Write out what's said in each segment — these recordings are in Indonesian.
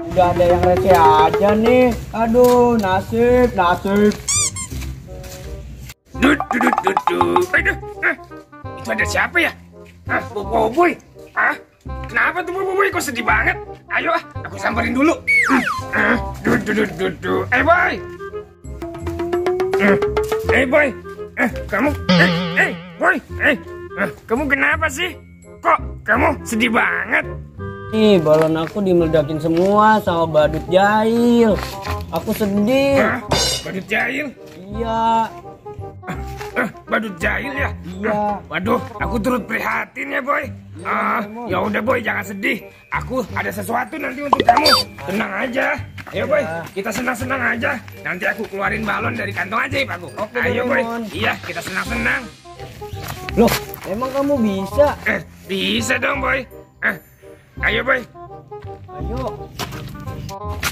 Udah ada yang receh aja nih. Aduh, nasib. Aduh, itu ada siapa ya? Boboiboy. Kenapa tuh Boboiboy kok sedih banget? Ayo aku samperin dulu. Boy. Boy. Kamu Boy. Kamu kenapa sih? Kok kamu sedih banget? Nih, balon aku dimeledakin semua sama badut jahil. Aku sedih. Badut jahil? Iya. Badut jahil ya? Iya. Waduh, aku turut prihatin ya Boy. Ya udah Boy, jangan sedih. Aku ada sesuatu nanti untuk kamu. Tenang aja. Ayo Boy, kita senang-senang aja. Nanti aku keluarin balon dari kantong ajaib aku. Oke, ayo Boy. Doraemon. Iya, kita senang-senang. Loh, emang kamu bisa? Bisa dong Boy. Ayo Boy. Ayo.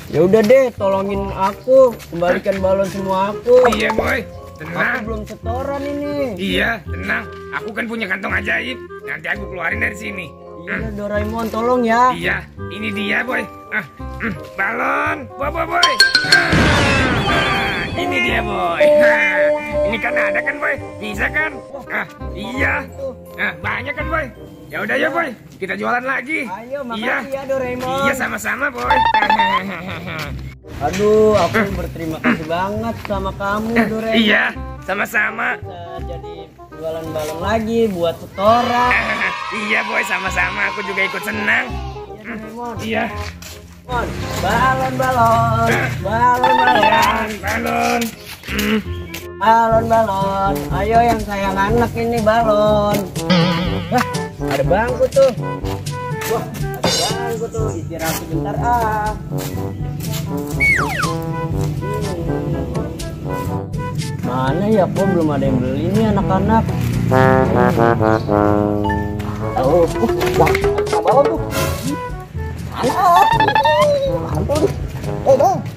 Ya udah deh, tolongin aku, kembalikan balon semua aku. Iya Boy, Aku tenang. belum setoran ini. Iya, tenang. Aku kan punya kantong ajaib. Nanti aku keluarin dari sini. Iya, Doraemon, tolong ya. Iya, ini dia Boy. Balon, Boy. Ini dia Boy. Ini kan ada kan Boy? Bisa kan? Iya. Banyak kan Boy? Ya udah ya Boy, kita jualan lagi. Ayo, makasih ya Doraemon. Iya, sama-sama Boy. Aduh, aku berterima kasih banget sama kamu, Doraemon. Iya, sama-sama. Bisa jadi jualan balon lagi buat setoran. Iya Boy, sama-sama. Aku juga ikut senang. Iya, Doraemon. Iya. Balon. Balon. Ayo yang sayang anak ini balon. Wah, ada bangku tuh. Wah, ada bangku tuh. Istirahat sebentar Mana ya, kok belum ada yang beli nih anak-anak. Oh, wah, ada balon tuh.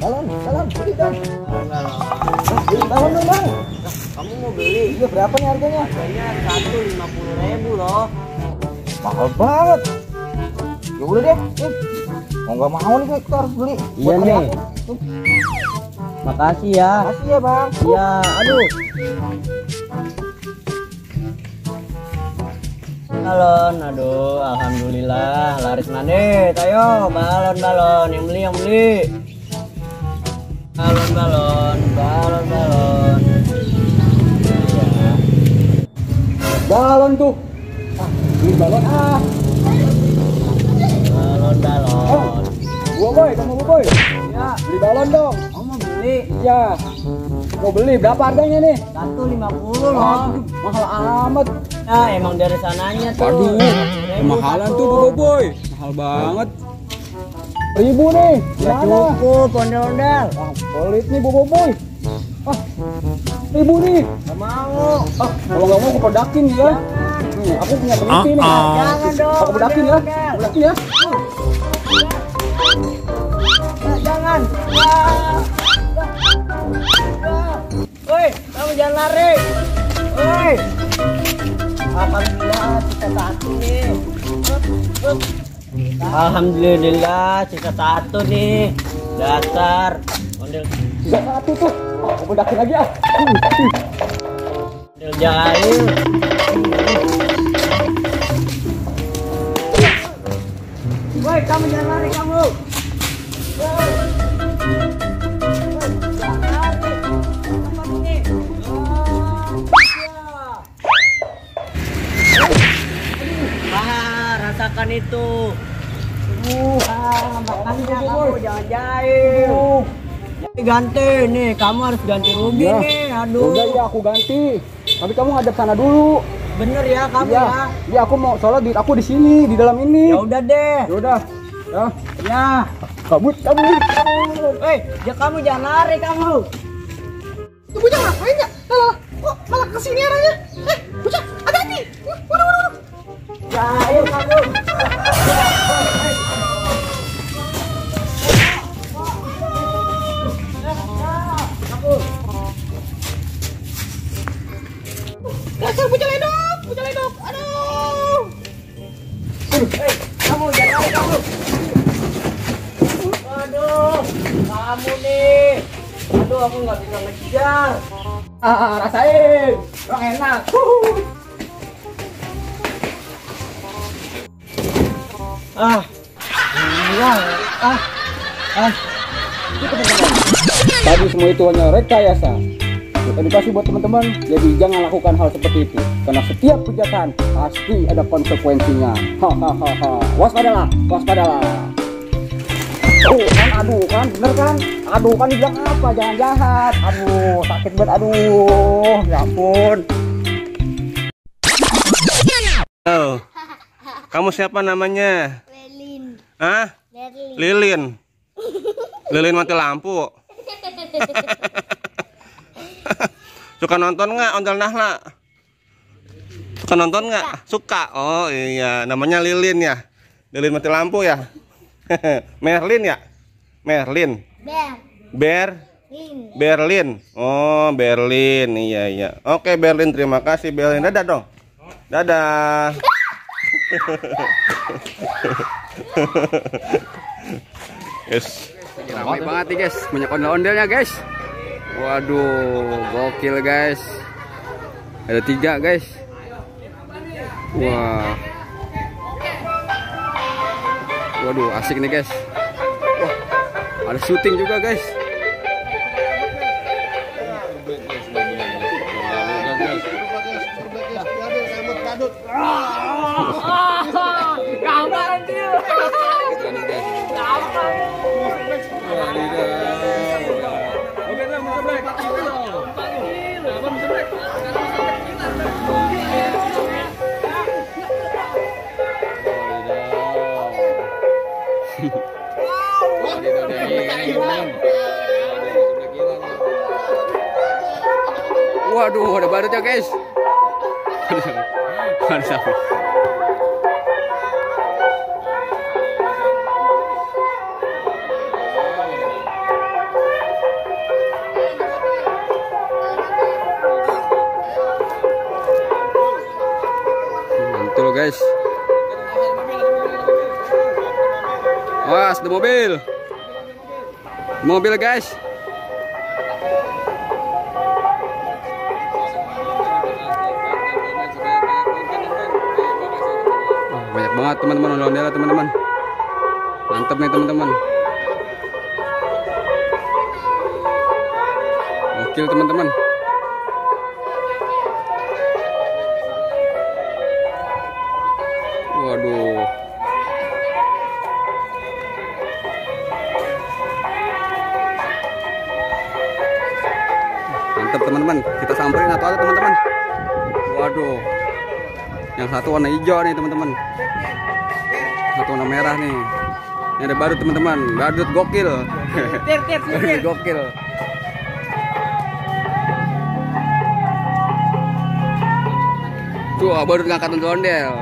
Balon, beli dong. Beli balon dong bang. Kamu mau beli? Iya, berapa nih harganya? Harganya 150.000 loh. Mahal banget. Ya udah deh, mau nggak mau nih kita harus beli. Iya nih. Makasih ya. Makasih ya bang. Iya, aduh. Balon, aduh, alhamdulillah laris manis. Ayo, balon, yang beli. Balon. Ya. Balon tuh. Beli balon Balon. Boy, kamu Boy. Ya, Beli balon dong. kamu mau beli? Ya. Mau beli berapa harganya nih? 150 loh. Mahal amat. Nah, emang dari sananya tuh. Aduh, 100.000 kemahalan satu. tuh Boy. Mahal banget. 1.000 nih. Ya Gimana? cukup, ondel-ondel. Wah, pelit nih Boy. 1.000 nih. Gak mau. Kalau nggak mau aku pedakin ya. Aku punya peniti nih. Jangan dong. Aku pedakin ya. ondel-ondel. Pedakin ya. Jangan. Woi, kamu jangan lari. Woi. Alhamdulillah sisa satu nih. Alhamdulillah sisa satu nih. Dasar ondel. Sisa satu tuh. Aku pedakin lagi ya. Ondel jahil. Woi, kamu jangan lari kamu. Rasakan itu. Makanya kamu jangan jahil. Ganti nih, kamu harus ganti rugi Ya. nih. Aduh. Udah ya aku ganti. Tapi kamu ngadep sana dulu. Bener ya kamu Iya. ya. Iya, aku mau soalnya duit aku di sini, di dalam ini. Ya udah deh. Ya udah. Ya. Ya. Kabut. Ya kamu jangan lari kamu. Tuh bocah ngapain ya? Kok malah kesini arahnya? Bocah, hati-hati. Waduh. Jahil kamu. Dasar bocah ledok. Aduh. Kamu jangan lari kamu. kamu nih. Aduh, aku nggak bisa ngejar. Rasain. Orang enak. Tadi semua itu hanya rekayasa. Edukasi buat teman-teman, jadi jangan lakukan hal seperti itu. Karena setiap kejahatan pasti ada konsekuensinya. Hahaha. Waspadalah, waspadalah. Aduh kan, bener kan? Aduh kan dibilang apa? Jangan jahat. Aduh, sakit banget. Aduh, ya ampun. Halo, kamu siapa namanya? Lilin. Hah? Berlin. Lilin. Lilin mati lampu. Suka nonton nggak Ondel Nahla? Suka nonton nggak? Suka. Oh iya, namanya Lilin ya. Lilin mati lampu ya. Merlin ya? Merlin. Berlin. Berlin. Oh, Berlin. Iya, iya. Oke, Berlin, terima kasih Berlin. Dadah dong. Dadah. Yes. Ramai banget nih guys, banyak ondel-ondelnya guys. Waduh, gokil guys. Ada 3 guys. Wah. Waduh, asik nih guys. Wah, ada syuting juga guys. Waduh, ada badut ya guys. Ada sapi. Mantul guys. Awas, ada mobil. Mobil guys. Banyak banget teman-teman, ondel-ondel teman-teman. Mantap nih teman-teman. Gokil teman-teman. Waduh. Mantap teman-teman. Kita samperin atau teman-teman. Waduh. Yang satu warna hijau nih teman-teman. Satu warna merah nih. Ini ada badut teman-teman. Badut gokil. Gokil. Tuh, badut ngangkat ondel-ondel.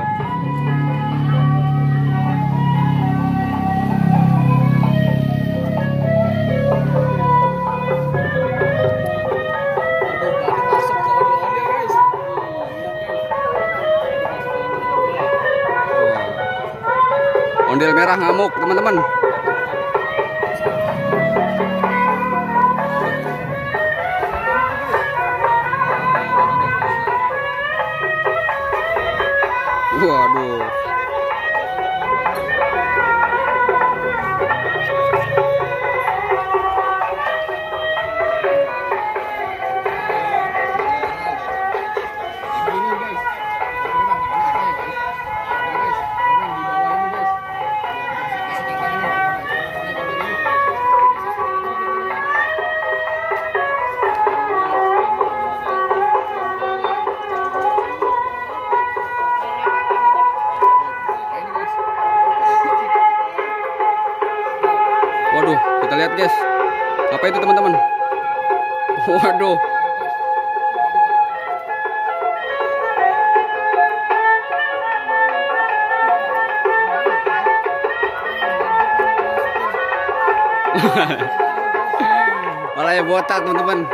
Ondel merah ngamuk teman-teman. Waduh. Waduh, kita lihat guys. Apa itu teman-teman? Waduh. Malah ya botak teman-teman.